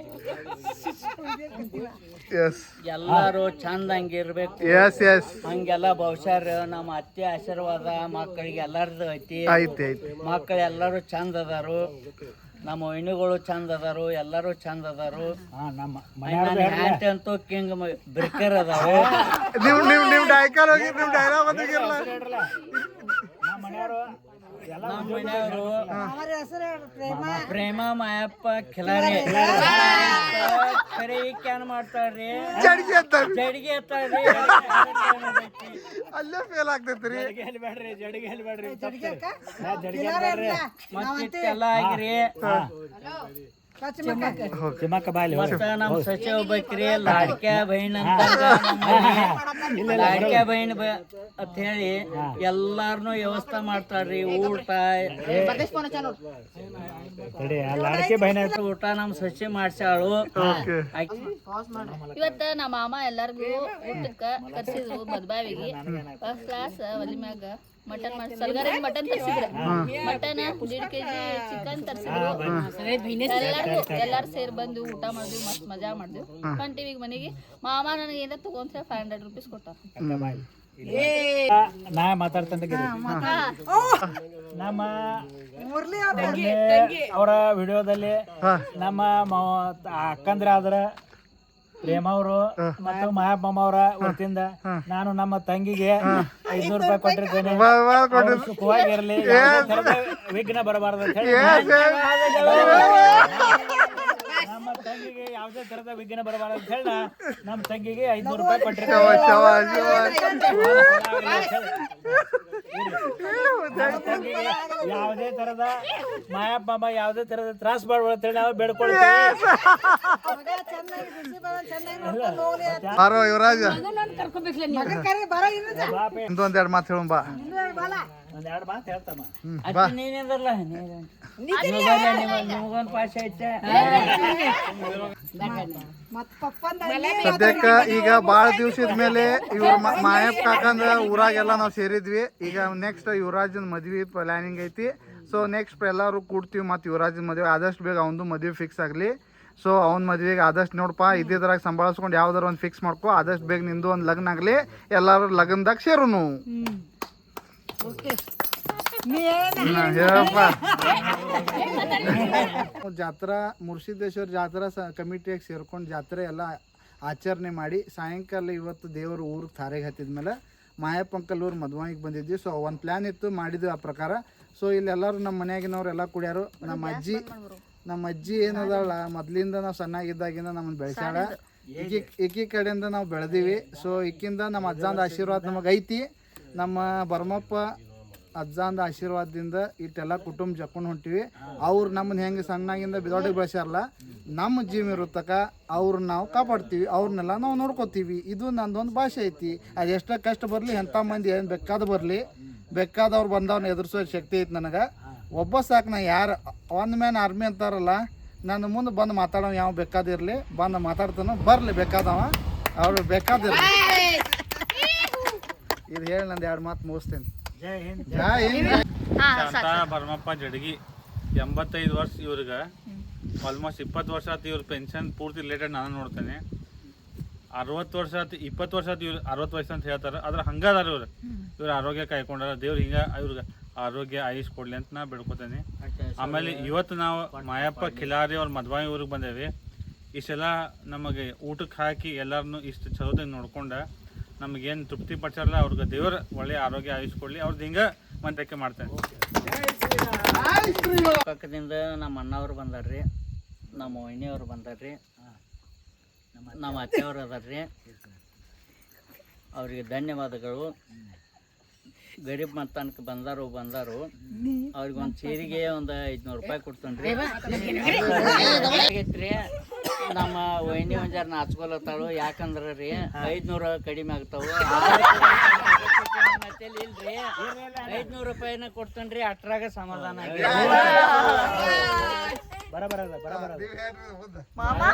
ಎಸ್ ಎಲ್ಲಾರು ಚಂದ ಹಂಗಿರ್ಬೇಕು, ಎಸ್ ಎಸ್ ಹಂಗೆಲ್ಲ ಬಹುಶಃ ನಮ್ಮ ಅತ್ತೆ ಆಶೀರ್ವಾದ ಮಕ್ಕಳಿಗೆ ಎಲ್ಲಾರ್ದು ಐತಿ. ಐತಿ ಐತಿ. ಮಕ್ಕಳು ಎಲ್ಲರೂ ಚಂದ ಅದಾರು, ನಮ್ಮ ಹೆಣ್ಣುಗಳು ಚಂದ ಅದಾರು, ಎಲ್ಲರೂ ಚಂದ ಅದಾರು. ಹ್ಯಾಂಟ್ ಅಂತೂ ಕಿಂಗ್ ಬ್ರಿಕರ್ ಅದಾವು. ನಿಮ್ ಡೈಕಾಲ್ ಹೋಗಿ ನಿಮ್ ಡೈಲಾಗ್ ಬಂದಿರಲ್ಲ. ನಮ್ಮ ಮನೆಯವರು ನಮ್ಮ ಮನೆಯವರು ಪ್ರೇಮ ಮಾಯಪ್ಪ ಖಿಲಾರಿ ಖರೆ ಕ್ಯಾನ್ ಮಾಡ್ತಾರ್ರಿ, ಜಡ್ಗಿ ಅಂತಾರ ಜಡಿಗೆ ಎತ್ತಾರ್ರಿ. ಅಲ್ಲೇ ಫೇಲ್ ಆಗ್ತೈತ್ರಿ. ಹೇಳ್ಬೇಡ್ರಿ ಜಡಿಗೆ ಹೇಳ್ಬೇಡ್ರಿ ಮತ್ತಿಷ್ಟೆಲ್ಲ ಆಗಿರಿ. ಚಿಮ್ಮಕ್ಕ ಬಾಲಿ ಮತ್ತ ನಮ್ ಸಚಿವ ಬೇಕ್ರಿ ಲಾಡ್ಕ್ಯಾ ಬೈನ್ ಅಂತ ಲಾಡ್ಕ್ಯಾ ಬೈನ್ ಅಂತ ಹೇಳಿ ಎಲ್ಲಾರ್ನು ವ್ಯವಸ್ಥೆ ಮಾಡ್ತಾರ್ರಿ. ಊಟ ಲಾಡಕಿ ಬೈನ ಊಟ ನಮ್ ಸಚಿ ಮಾಡ್ಸಾಳು. ಇವತ್ತ ನಮ್ಮ ಮಾಮ ಎಲ್ಲಾರ್ಗು ಊಟಕ್ಕ ಕರ್ಸಿದ್ರು ಮದ್ಬಾವಿಗೆ. ಫಸ್ಟ್ ಕ್ಲಾಸ್ ಒಲಿ ಮ್ಯಾಗ ಮಟನ್ ಮಾಡಿ ಸಲ್ಗಾರಿಗೆ ಮಟನ್ ತರ್ಸಿದ್ರು, ಮಟನ್ 1.5 kg ಚಿಕನ್ ತರ್ಸಿದ್ರು. ಎಲ್ಲಾರು ಸೇರಿ ಬಂದು ಊಟ ಮಾಡಿದ್ವಿ, ಮಸ್ತ್ ಮಜಾ ಮಾಡಿದ್ವಿ. ಹೊಂಟಿವಿ ಮನೆಗೆ. ಮಾಮ ನನಗೆ ಏನಾರ ತಗೊಂಡ್ರೆ 500 rupees ಕೊಟ್ಟಾರ. ನಾ ಮಾತಾಡ್ತಂತ ನಮ್ಮ ಅವರ ವಿಡಿಯೋದಲ್ಲಿ ನಮ್ಮ ಅಕ್ಕಂದ್ರ ಆದ್ರ ಪ್ರೇಮ ಅವರು ಮತ್ತು ಮಹಾಬಮ್ಮ ಅವರ ವತಿಯಿಂದ ನಾನು ನಮ್ಮ ತಂಗಿಗೆ 500 ರೂಪಾಯಿ ಕೊಟ್ಟಿರ್ತೇನೆ. ಸುಖವಾಗಿರಲಿ, ವಿಘ್ನ ಬರಬಾರದು ಅಂತ ಹೇಳಿ ನಮ್ಮ ತಂಗಿಗೆ ಯಾವುದೇ ತರದ ವಿಘ್ನ ಬರಬಾರದು ಅಂತ ಹೇಳಿ ನಮ್ಮ ತಂಗಿಗೆ 500 ರೂಪಾಯಿ ಕೊಟ್ಟಿರ್ತೇವೆ. ಯಾವುದೇ ತರದ ಮಾಯಪ್ಪ ಯಾವುದೇ ತರದ ತ್ರಾಸ ಮಾಡ್ಬಾರ್ದು ಅಂತ ಹೇಳಿ ನಾವು ಬೇಡ್ಕೊಳ್ತೇವೆ. ಬಾರೋ ಯುವರಾಜ ಒಂದೆರಡು ಮಾತು ಹೇಳು ಬಾ. ಒಂದೆರಡು ಮಾತು ಹೇಳ್ತಮ್ಮ. ನೀನಿಂದಲ್ಲ ನಿಮಗೊಂದು ಪಾಶ ಐತೆ. ಸದ್ಯಕ್ಕ ಈಗ ಬಾಳ ದಿವ್ಸದ ಮೇಲೆ ಇವ್ರ ಮಾಯಪ್ಪ ಕಾಕಂದ್ರ ಊರಾಗೆಲ್ಲ ನಾವು ಸೇರಿದ್ವಿ. ಈಗ ನೆಕ್ಸ್ಟ್ ಯುವರಾಜನ್ ಮದ್ವಿ ಪ್ಲಾನಿಂಗ್ ಐತಿ. ಸೊ ನೆಕ್ಸ್ಟ್ ಎಲ್ಲಾರು ಕೂಡ್ತೀವಿ. ಮತ್ತು ಯುವರಾಜನ್ ಮದ್ವೆ ಆದಷ್ಟು ಬೇಗ ಅವನದು ಮದ್ವೆ ಫಿಕ್ಸ್ ಆಗಲಿ. ಸೊ ಅವ್ನ ಮದ್ವೆಗೆ ಆದಷ್ಟು ನೋಡಪ್ಪ ಇದ್ರಾಗ ಸಂಭಾಳಿಸ್ಕೊಂಡು ಯಾವ್ದಾರು ಒಂದು ಫಿಕ್ಸ್ ಮಾಡ್ಕೊ. ಆದಷ್ಟು ಬೇಗ ನಿಂದು ಒಂದು ಲಗ್ನ ಆಗಲಿ, ಎಲ್ಲರೂ ಲಗ್ನದಾಗ ಸೇರುನು. ಹೇಳಪ್ಪ. ಜಾತ್ರಾ ಮುರ್ಸಿದೇಶ್ವರ ಜಾತ್ರಾ ಕಮಿಟಿಯಾಗಿ ಸೇರ್ಕೊಂಡು ಜಾತ್ರೆ ಎಲ್ಲ ಆಚರಣೆ ಮಾಡಿ ಸಾಯಂಕಾಲ ಇವತ್ತು ದೇವರು ಊರಿಗೆ ತಾರೆಗೆ ಹತ್ತಿದ್ಮೇಲೆ ಮಾಯಪ್ಪ ಅಂಕಲ್ ಊರು ಮದುವೆಗೆ ಬಂದಿದ್ವಿ. ಸೊ ಒಂದು ಪ್ಲ್ಯಾನ್ ಇತ್ತು, ಮಾಡಿದ್ವಿ ಆ ಪ್ರಕಾರ. ಸೊ ಇಲ್ಲೆಲ್ಲರೂ ನಮ್ಮ ಮನೆಯಾಗಿನವ್ರು ಎಲ್ಲ ಕುಡಿಯಾರು. ನಮ್ಮ ಅಜ್ಜಿ ಏನದಲ್ಲ ಮೊದ್ಲಿಂದ ನಾವು ಸಣ್ಣಾಗಿದ್ದಾಗಿಂದ ನಮ್ಮನ್ನು ಬೆಳೆಸ್ಯಾಳ. ಈಕಿ ಕಡೆಯಿಂದ ನಾವು ಬೆಳೆದೀವಿ. ಸೊ ಈಕಿಂದ ನಮ್ಮ ಅಜ್ಜಂದ ಆಶೀರ್ವಾದ ನಮಗೆ ಐತಿ. ನಮ್ಮ ಭರಮಪ್ಪ ಅಜ್ಜಂದ ಆಶೀರ್ವಾದದಿಂದ ಇಟ್ಟೆಲ್ಲ ಕುಟುಂಬ ಜಕ್ಕೊಂಡು ಹೊಂಟಿವಿ. ಅವ್ರು ನಮ್ಮನ್ನ ಹೆಂಗೆ ಸಣ್ಣಾಗಿಂದ ದೊಡ್ಡಗೆ ಬೆಳೆಸ್ಯಾರಲ್ಲ, ನಮ್ಮ ಜೀವ ಇರುತ್ತಕ ಅವ್ರನ್ನ ನಾವು ಕಾಪಾಡ್ತೀವಿ, ಅವ್ರನ್ನೆಲ್ಲ ನಾವು ನೋಡ್ಕೋತೀವಿ. ಇದು ನಂದೊಂದು ಭಾಷೆ ಐತಿ. ಅದು ಎಷ್ಟೇ ಕಷ್ಟ ಬರಲಿ, ಎಂಥ ಮಂದಿ ಏನು ಬೇಕಾದ ಬರಲಿ, ಬೇಕಾದವ್ರು ಬಂದವ್ನ ಎದುರಿಸೋ ಶಕ್ತಿ ಐತಿ ನನಗೆ. ಒಬ್ಬ ಸಾಕು. ನಾ ಯಾರು ಒಂದು ಮ್ಯಾನ್ ಆರ್ಮಿ ಅಂತಾರಲ್ಲ, ನನ್ನ ಮುಂದೆ ಬಂದು ಮಾತಾಡೋ ಯಾವ ಬೇಕಾದಿರಲಿ, ಬಂದು ಮಾತಾಡ್ತಾನೋ ಬರಲಿ ಬೇಕಾದವ, ಅವ್ರು ಬೇಕಾದಿರಲಿ. ಇದು ಹೇಳಿ ನಂದು 2 ಮಾತು ಮುಗಿಸ್ತೇನೆ. ಜೈ ಹಿಂದ್. ಜೈ ಹಿಂದ್. ಶಾಂತ ಭರಮಪ್ಪ ಜಡಗಿ 85 ವರ್ಷ. ಇವ್ರಿಗೆ ಆಲ್ಮೋಸ್ಟ್ 20 ವರ್ಷ ಆಯ್ತು. ಇವ್ರ ಪೆನ್ಷನ್ ಪೂರ್ತಿ ರಿಲೇಟೆಡ್ ನಾನು ನೋಡ್ತೇನೆ. 60 ವರ್ಷ ಆಯ್ತು, 20 ವರ್ಷ ಆಯ್ತು. ಇವ್ರು 60 ವಯಸ್ಸು ಅಂತ ಹೇಳ್ತಾರೆ. ಆದ್ರೆ ಹಂಗದಾರ ಇವ್ರ ಆರೋಗ್ಯ ಕಾಯ್ಕೊಂಡಾರ. ದೇವ್ರು ಹಿಂಗೆ ಇವ್ರಿಗೆ ಆರೋಗ್ಯ ಆಯುಷ್ ಕೊಡ್ಲಿ ಅಂತ ನಾ ಬೇಡ್ಕೊತೇನೆ. ಆಮೇಲೆ ಇವತ್ತು ನಾವು ಮಾಯಪ್ಪ ಖಿಲಾರಿ ಅವ್ರ ಮದ್ವಾಯಿ ಊರಿಗೆ ಬಂದೇವಿ. ಇಷ್ಟೆಲ್ಲ ನಮಗೆ ಊಟಕ್ಕೆ ಹಾಕಿ ಎಲ್ಲರನ್ನೂ ಇಷ್ಟು ಚಲೋದಾಗ ನೋಡ್ಕೊಂಡು ನಮಗೇನು ತೃಪ್ತಿ ಪಡ್ಸಾರಲ್ಲ, ಅವ್ರಿಗೆ ದೇವ್ರ ಒಳ್ಳೆ ಆರೋಗ್ಯ ಆಯುಷ್ ಕೊಡ್ಲಿ. ಅವ್ರದ್ದು ಹಿಂಗೆ ಮಂತಕ್ಕೆ ಮಾಡ್ತೇನೆ. ಪಕ್ಕದಿಂದ ನಮ್ಮ ಅಣ್ಣವ್ರು ಬಂದಾರ್ರಿ. ನಮ್ಮ ವೈನಿಯವ್ರು ಬಂದಾರ್ರಿ, ನಮ್ಮ ಅತ್ತೆಯವ್ರು ಅದಾರ್ರಿ, ಅವ್ರಿಗೆ ಧನ್ಯವಾದಗಳು. ಗರೀಬ್ ಮತನಕ್ಕೆ ಬಂದಾರು ಅವ್ರಿಗೆ ಒಂದು ಚೀರಿಗೆ ಒಂದು 500 ರೂಪಾಯಿ ಕೊಡ್ತೇನೆ ರೀ. ನಮ್ಮ ವೈನಿ ಒಂಜಾರ ನಾಚ್ಕೊಲತ್ತಾಳು, ಯಾಕಂದ್ರೆ ರೀ 500 ಕಡಿಮೆ ಆಗ್ತಾವು. ಇಲ್ರಿ 500 ರೂಪಾಯಿನ ಕೊಡ್ತೇನೆ ರೀ, ಅಟ್ರಾಗ ಸಮಾಧಾನ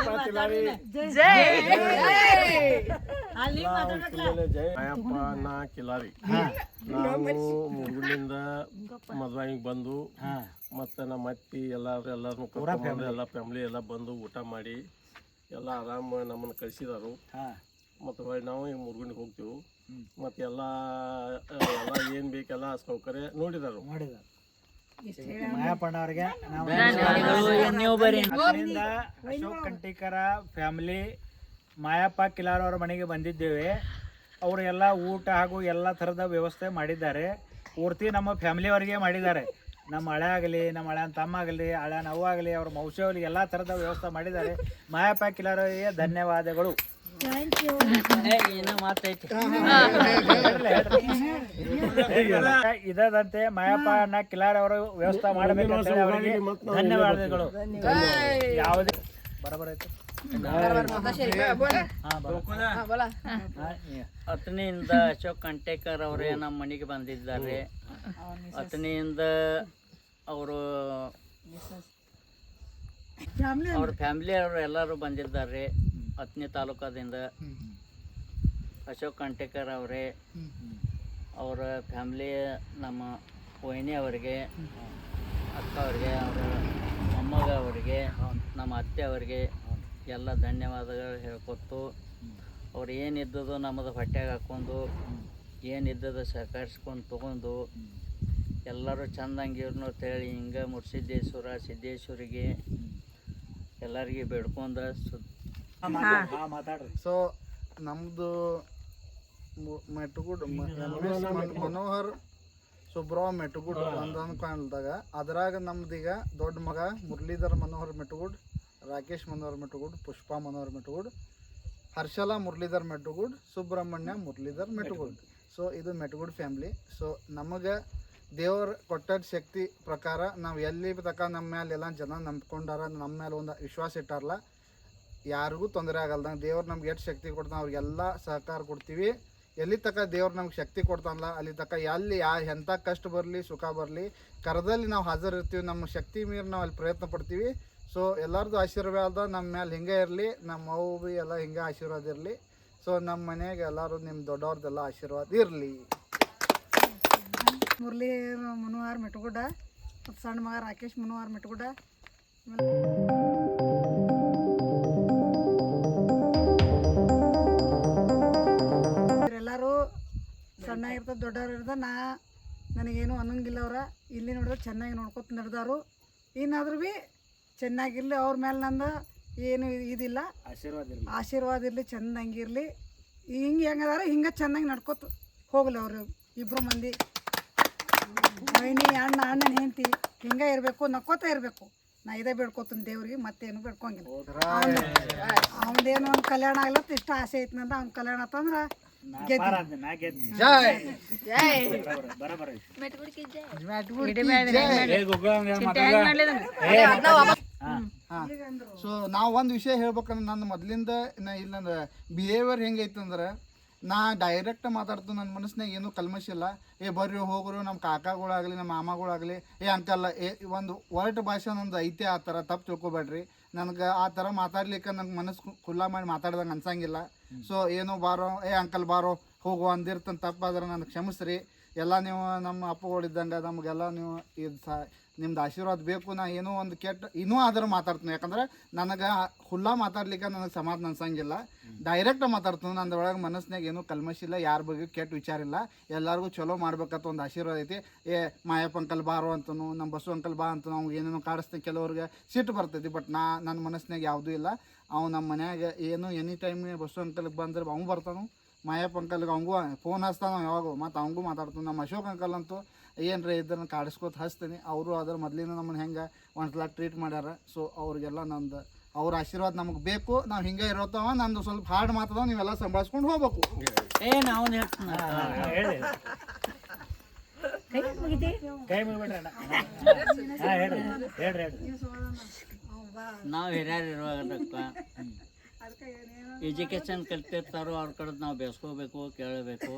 ಮಾಯಪ್ಪ ನಾ ಕಿಲಾರಿ. ನಾನು ಮುರುಗುಲಿಂದ ಮದ್ವಾಯಿಗೆ ಬಂದು ಮತ್ತು ನಮ್ಮ ಅತ್ತಿ ಎಲ್ಲರೂ ಕರ್ಕೊಂಡು ಎಲ್ಲ ಫ್ಯಾಮ್ಲಿ ಎಲ್ಲ ಬಂದು ಊಟ ಮಾಡಿ ಎಲ್ಲ ಆರಾಮ ನಮ್ಮನ್ನು ಕಳಿಸಿದಾರು. ಮತ್ತು ಹೊಳ್ಳಿ ನಾವು ಈಗ ಮುರುಗುಂಡಿಗೆ ಹೋಗ್ತೀವಿ. ಮತ್ತು ಎಲ್ಲ ಏನು ಬೇಕೆಲ್ಲ ಸೌಕರ್ಯ ನೋಡಿದಾರು. ಮಾಯಪ್ಪಣ್ಣವ್ರಿಗೆ ಅಶೋಕ್ ಕಂಟೀಕರ ಫ್ಯಾಮಿಲಿ ಮಾಯಪ್ಪ ಕಿಲಾರ್ ಅವ್ರ ಮನೆಗೆ ಬಂದಿದ್ದೇವೆ. ಅವರು ಎಲ್ಲ ಊಟ ಹಾಗೂ ಎಲ್ಲ ಥರದ ವ್ಯವಸ್ಥೆ ಮಾಡಿದ್ದಾರೆ. ಪೂರ್ತಿ ನಮ್ಮ ಫ್ಯಾಮಿಲಿಯವರಿಗೆ ಮಾಡಿದ್ದಾರೆ. ನಮ್ಮ ಹಳೆ ಆಗಲಿ, ನಮ್ಮ ಹಳೆಯನ್ ತಮ್ಮ ಆಗಲಿ, ಹಳೆಯನ್ ಅವ್ವ ಆಗಲಿ, ಅವ್ರ ಮೌಸ್ಯವರಿಗೆ ಎಲ್ಲ ಥರದ ವ್ಯವಸ್ಥೆ ಮಾಡಿದ್ದಾರೆ. ಮಾಯಪ್ಪ ಕಿಲಾರ್ ಅವರಿಗೆ ಧನ್ಯವಾದಗಳು. ಏನೋ ಮಾತೈತಿ. ಇದದಂತೆ ಮಾಯಪ್ಪನ ಕಿಲಾರ್ ಅವರು ವ್ಯವಸ್ಥೆ ಮಾಡಬೇಕಂತ ಅವರಿಗೆ ಧನ್ಯವಾದಗಳು. ಯಾವುದೇ ಬರಬರಾಯ್ತು. ಅತನಿಯಿಂದ ಅಶೋಕ್ ಕಂಟೇಕರ್ ಅವರೇ ನಮ್ಮ ಮನೆಗೆ ಬಂದಿದ್ದಾರೆ. ಅತನಿಯಿಂದ ಅವರು ಅವ್ರ ಫ್ಯಾಮಿಲಿ ಅವರು ಎಲ್ಲರೂ ಬಂದಿದ್ದಾರೆ. ಅತ್ನಿ ತಾಲೂಕಾದಿಂದ ಅಶೋಕ್ ಕಂಟೇಕರ್ ಅವರೇ, ಅವರ ಫ್ಯಾಮ್ಲಿ, ನಮ್ಮ ವೈನಿ ಅವರಿಗೆ, ಅಕ್ಕ ಅವರಿಗೆ, ಅವರ ಮೊಮ್ಮಗ ಅವರಿಗೆ, ನಮ್ಮ ಅತ್ತೆ ಅವರಿಗೆ ಎಲ್ಲ ಧನ್ಯವಾದಗಳು ಹೇಳ್ಕೊತು. ಅವ್ರು ಏನಿದ್ದದು ನಮ್ಮದು ಹೊಟ್ಟೆಗೆ ಹಾಕ್ಕೊಂಡು, ಏನಿದ್ದದು ಸಹಕರಿಸ್ಕೊಂಡು ತೊಗೊಂಡು ಎಲ್ಲರೂ ಚಂದಂಗಿರ್ನು ಅಂತೇಳಿ ಹಿಂಗೆ ಮುರ್ಸಿದ್ದೇಶ್ವರ ಸಿದ್ದೇಶ್ವರಿಗೆ ಎಲ್ಲರಿಗೆ ಬೇಡ್ಕೊಂಡು ಸೊ ನಮ್ಮದು ಮೆಟಗುಡ್ ಮನೋಹರ್ ಸುಬ್ರಾವ್ ಮೆಟಗುಡ್ ಒಂದೊಂದು ಕಾಣ್ದಾಗ ಅದ್ರಾಗ ನಮ್ದೀಗ ದೊಡ್ಡ ಮಗ ಮುರಳೀಧರ್ ಮನೋಹರ್ ಮೆಟಗುಡ್, ರಾಕೇಶ್ ಮನೋಹರ್ ಮೆಟಗುಡ್, ಪುಷ್ಪಾ ಮನೋಹರ್ ಮೆಟಗುಡ್, ಹರ್ಷಲಾ ಮುರಳೀಧರ್ ಮೆಟಗುಡ್, ಸುಬ್ರಹ್ಮಣ್ಯ ಮುರಳೀಧರ್ ಮೆಟಗುಡ್. ಸೊ ಇದು ಮೆಟಗುಡ್ ಫ್ಯಾಮ್ಲಿ. ಸೊ ನಮಗೆ ದೇವ್ರ ಕೊಟ್ಟ ಶಕ್ತಿ ಪ್ರಕಾರ ನಾವು ಎಲ್ಲಿ ತನಕ ನಮ್ಮ ಮೇಲೆ ಎಲ್ಲ ಜನ ನಂಬ್ಕೊಂಡಾರ, ನಮ್ಮ ಮೇಲೆ ಒಂದು ವಿಶ್ವಾಸ ಇಟ್ಟಾರಲ್ಲ, ಯಾರಿಗೂ ತೊಂದರೆ ಆಗಲ್ದಂಗೆ ದೇವ್ರು ನಮ್ಗೆ ಎಷ್ಟು ಶಕ್ತಿ ಕೊಡ್ತಾನೆ ಅವ್ರಿಗೆಲ್ಲ ಸಹಕಾರ ಕೊಡ್ತೀವಿ. ಎಲ್ಲಿ ತನಕ ದೇವ್ರು ನಮ್ಗೆ ಶಕ್ತಿ ಕೊಡ್ತಾನಲ್ಲ ಅಲ್ಲಿ ತನಕ ಎಲ್ಲಿ ಎಂಥ ಕಷ್ಟ ಬರಲಿ ಸುಖ ಬರಲಿ ಕರದಲ್ಲಿ ನಾವು ಹಾಜರಿರ್ತೀವಿ. ನಮ್ಮ ಶಕ್ತಿ ಮೀರಿ ನಾವು ಅಲ್ಲಿ ಪ್ರಯತ್ನ ಪಡ್ತೀವಿ. ಸೊ ಎಲ್ಲರದ್ದು ಆಶೀರ್ವಾದ ನಮ್ಮ ಮೇಲೆ ಹಿಂಗೆ ಇರಲಿ, ನಮ್ಮ ಅವು ಭೀ ಎಲ್ಲ ಹಿಂಗೆ ಆಶೀರ್ವಾದ ಇರಲಿ. ಸೊ ನಮ್ಮ ಮನೆಯಾಗ ಎಲ್ಲರೂ ನಿಮ್ಮ ದೊಡ್ಡವ್ರದ್ದೆಲ್ಲ ಆಶೀರ್ವಾದ ಇರಲಿ. ಮುರಳಿ ಮನೋಹರ್ ಮೆಟಗುಡ್ಡ ಮತ್ತು ಸಣ್ಣ ಮಗ ರಾಕೇಶ್ ಮನೋಹರ್ ಮೆಟಗುಡ್ಡ. ಎಲ್ಲರೂ ಸಣ್ಣ ಇರ್ತದೆ ದೊಡ್ಡವ್ರು ಇರ್ತದೆ. ನನಗೇನು ಅನ್ನೋಂಗಿಲ್ಲ. ಅವ್ರ ಇಲ್ಲಿ ನೋಡಿದ್ರೆ ಚೆನ್ನಾಗಿ ನೋಡ್ಕೊತ ನಡೆದಾರು. ಏನಾದ್ರೂ ಭೀ ಚೆನ್ನಾಗಿರಲಿ, ಅವ್ರ ಮೇಲೆ ನಂದು ಏನು ಇದಿಲ್ಲ, ಆಶೀರ್ವಾದ ಇರಲಿ, ಚೆಂದಂಗಿರಲಿ. ಹಿಂಗೆ ಹೆಂಗದಾರ ಹಿಂಗೆ ಚೆನ್ನಾಗಿ ನಡ್ಕೊತ ಹೋಗಲಿ. ಅವರು ಇಬ್ಬರು ಮಂದಿ ವೈನಿ ಅಣ್ಣನ ಹೆಂಡತಿ ಹಿಂಗೆ ಇರಬೇಕು, ನಕ್ಕೋತ ಇರಬೇಕು. ನಾ ಇದೇ ಬೇಡ್ಕೊತೀನಿ ದೇವ್ರಿಗೆ, ಮತ್ತೇನು ಬೇಡ್ಕೊಂಗಿಲ್ಲ. ಅವನದೇನು ಒಂದು ಕಲ್ಯಾಣ ಆಗ್ಲತ್ತ ಇಷ್ಟ ಆಸೆ ಐತಿ ನಂದ. ಅವ್ನ ಕಲ್ಯಾಣ ಆತಂದ್ರೆ ಸೊ ನಾವು ಒಂದು ವಿಷಯ ಹೇಳ್ಬೇಕಂದ್ರೆ ನನ್ನ ಮೊದಲಿಂದ ಇಲ್ಲಂದ್ರೆ ಬಿಹೇವಿಯರ್ ಹೆಂಗೈತಂದ್ರೆ ನಾ ಡೈರೆಕ್ಟ್ ಮಾತಾಡ್ತು. ನನ್ನ ಮನಸ್ಸಿನಾಗ ಏನೂ ಕಲ್ಮಶಿಲ್ಲ. ಬರ್ರಿ ಹೋಗ್ರು, ನಮ್ಮ ಕಾಕಾಗಳಾಗಲಿ ನಮ್ಮ ಮಾಮಗಳಾಗಲಿ ಅಂಕಲ್ ಒಂದು ವರ್ಡ್ ಭಾಷೆ ನಂದು ಐತೆ. ಆ ಥರ ತಪ್ಪು ತಿಳ್ಕೊಬೇಡ್ರಿ. ನನಗೆ ಆ ಥರ ಮಾತಾಡ್ಲಿಕ್ಕೆ ನಂಗೆ ಮನಸ್ಸು ಖುಲ್ಲಾ ಮಾಡಿ ಮಾತಾಡ್ದಂಗೆ ಅನ್ಸಂಗಿಲ್ಲ. ಸೊ ಏನೋ ಬಾರೋ ಅಂಕಲ್ ಬಾರೋ ಹೋಗು ಅಂದಿರ್ತಂತ ತಪ್ಪಾದ್ರೆ ನನಗೆ ಕ್ಷಮಿಸ್ರಿ. ಎಲ್ಲ ನೀವು ನಮ್ಮ ಅಪ್ಪಗಳಿದ್ದಂಗೆ ನಮಗೆಲ್ಲ ನೀವು ಇದು ನಿಮ್ದು ಆಶೀರ್ವಾದ ಬೇಕು. ನಾ ಏನೋ ಒಂದು ಕೆಟ್ಟ ಇನ್ನೂ ಆದ್ರೆ ಮಾತಾಡ್ತೀನಿ. ಯಾಕಂದ್ರೆ ನನಗೆ ಹುಲ್ಲಾ ಮಾತಾಡ್ಲಿಕ್ಕೆ ನನಗೆ ಸಮಾಧಾನ ಅನ್ಸಂಗಿಲ್ಲ. ಡೈರೆಕ್ಟ್ ಮಾತಾಡ್ತೀನಿ. ನಂದ್ರೊಳಗೆ ಮನಸ್ಸಿನಾಗ ಏನೂ ಕಲ್ಮಶಿಲ್ಲ, ಯಾರ ಬಗ್ಗೆ ಕೆಟ್ಟ ವಿಚಾರ ಇಲ್ಲ. ಎಲ್ಲರಿಗೂ ಚಲೋ ಮಾಡ್ಬೇಕಂತ ಒಂದು ಆಶೀರ್ವಾದ ಐತಿ. ಮಾಯಪ್ಪ ಅಂಕಲ್ ಬಾರೋ ಅಂತನೂ, ನಮ್ಮ ಬಸ್ಸು ಅಂಕಲ್ ಬಾ ಅಂತನೂ ಅವ್ಗೆ ಏನೇನೋ ಕಾಡಿಸ್ತೀನಿ. ಕೆಲವ್ರಿಗೆ ಸಿಟ್ಟು ಬರ್ತೈತಿ. ಬಟ್ ನನ್ನ ಮನಸ್ಸಿನಾಗ ಯಾವುದೂ ಇಲ್ಲ. ಅವು ನಮ್ಮ ಮನ್ಯಾಗ ಏನು ಎನಿ ಟೈಮ್ ಬಸ್ಸು ಅಂಕಲ್ಗೆ ಬಂದ್ರೆ ಅವ್ನು ಬರ್ತಾನು, ಮಾಯಪ್ಪ ಅಂಕಲ್ಗೆ ಅವಂಗೂ ಫೋನ್ ಹಚ್ತಾನ ಯಾವಾಗ ಮತ್ತು ಅವಂಗೂ ಮಾತಾಡ್ತಾನೆ. ನಮ್ಮ ಅಶೋಕ್ ಅಂಕಲ್ ಅಂತೂ ಏನ್ರಿ ಇದನ್ನು ಕಾಡಿಸ್ಕೊತ ಹಚ್ತೀನಿ. ಅವರು ಅದ್ರ ಮೊದಲಿನ ನಮ್ಮನ್ನು ಹೆಂಗೆ ಒಂದ್ಸಲ ಟ್ರೀಟ್ ಮಾಡ್ಯಾರ. ಸೊ ಅವ್ರಿಗೆಲ್ಲ ನಂದು ಅವ್ರ ಆಶೀರ್ವಾದ ನಮಗೆ ಬೇಕು. ನಾವು ಹಿಂಗೆ ಇರೋತ್ತವ. ನಂದು ಸ್ವಲ್ಪ ಹಾರ್ಡ್ ಮಾತದ, ನೀವೆಲ್ಲ ಸಂಭಾಳಿಸ್ಕೊಂಡು ಹೋಗ್ಬೇಕು. ನಾವು ಹೇಳಿ ಕೈ ಮುಗಿಬಿಡ್ರಿ ಅಣ್ಣ. ಹೇಳ್ರಿ ಹೇಳ್ರಿ ಹೇಳ್ರಿ. ನಾವು ಹಿರಿಯರು ಇರುವಾಗಕ್ಕ ಎಜುಕೇಷನ್ ಕಲ್ತಿರ್ತಾರೋ ಅವ್ರ ಕಡೆ ನಾವು ಬೆಳೆಸ್ಕೋಬೇಕು, ಕೇಳಬೇಕು.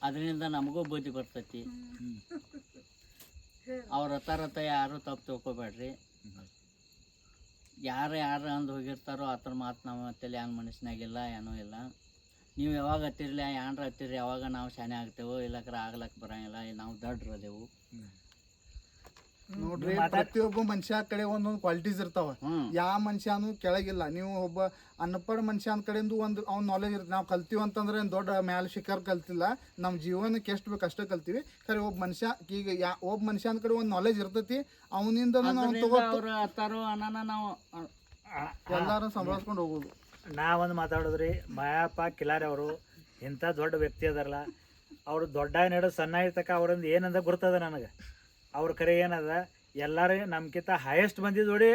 ಅದರಿಂದ ನಮಗೂ ಬುದ್ಧಿ ಬರ್ತೈತಿ. ಅವ್ರ ರಥ ಯಾರು ತಪ್ಪು ತಿಳ್ಕೊಬೇಡ್ರಿ. ಯಾರು ಅಂದು ಹೋಗಿರ್ತಾರೋ ಅದ್ರ ಮಾತು ನಮ್ಮ ತಲೆ ಏನು ಮನಸ್ಸಿನಾಗಿಲ್ಲ, ಏನೂ ಇಲ್ಲ. ನೀವು ಯಾವಾಗ ಹತ್ತಿರಲಿ ಏನ್ರ ಹತ್ತಿರಿ, ಯಾವಾಗ ನಾವು ಶಾನೆ ಆಗ್ತೇವೋ, ಇಲ್ಲಕ್ರ ಆಗ್ಲಕ್ಕೆ ಬರಂಗಿಲ್ಲ. ನಾವು ದಡ್ರದೇವು ನೋಡ್ರಿ. ಪ್ರತಿಯೊಬ್ಬ ಮನುಷ್ಯ ಕಡೆ ಒಂದೊಂದು ಕ್ವಾಲಿಟೀಸ್ ಇರ್ತಾವ. ಯಾವ ಮನುಷ್ಯನೂ ಕೆಳಗಿಲ್ಲ. ನೀವು ಒಬ್ಬ ಅನ್ಪಡ್ ಮನುಷ್ಯನ ಕಡೆಯಿಂದ ಒಂದು ಅವ್ನ ನಾಲೆಜ್ ಇರುತ್ತೆ. ನಾವು ಕಲ್ತೀವಿ ಅಂತಂದ್ರೆ ದೊಡ್ಡ ಮ್ಯಾಲ ಶಿಖರ್ ಕಲ್ತಿಲ್ಲ. ನಮ್ಮ ಜೀವನಕ್ಕೆ ಎಷ್ಟು ಬೇಕು ಅಷ್ಟೇ ಕಲ್ತೀವಿ. ಖರೆ ಒಬ್ಬ ಮನುಷ್ಯ ಈಗ ಒಬ್ಬ ಮನುಷ್ಯನ ಕಡೆ ಒಂದು ನಾಲೆಜ್ ಇರ್ತೈತಿ. ಅವನಿಂದ ನಾವು ಅವ್ರು ಹತ್ತಾರೋ ಅನ್ನನ ನಾವು ಎಲ್ಲಾರು ಸಂಭಾಳಿಸ್ಕೊಂಡು ಹೋಗೋದು. ನಾವೊಂದು ಮಾತಾಡೋದ್ರಿ, ಮಾಯಪ್ಪ ಕಿಲಾರಿ ಅವರು ಇಂಥ ದೊಡ್ಡ ವ್ಯಕ್ತಿ ಅದಾರಲ್ಲ, ಅವರು ದೊಡ್ಡ ನಡು ಸಣ್ಣ ಇರ್ತಕ್ಕ ಅವ್ರಿಂದ ಏನಂದ ಗುರ್ತದ ನನಗೆ. ಅವ್ರ ಕರೆ ಏನದ, ಎಲ್ಲರೂ ನಮ್ಗಿಂತ ಹೈಯೆಸ್ಟ್ ಬಂದಿದ್ದು ನೋಡಿ.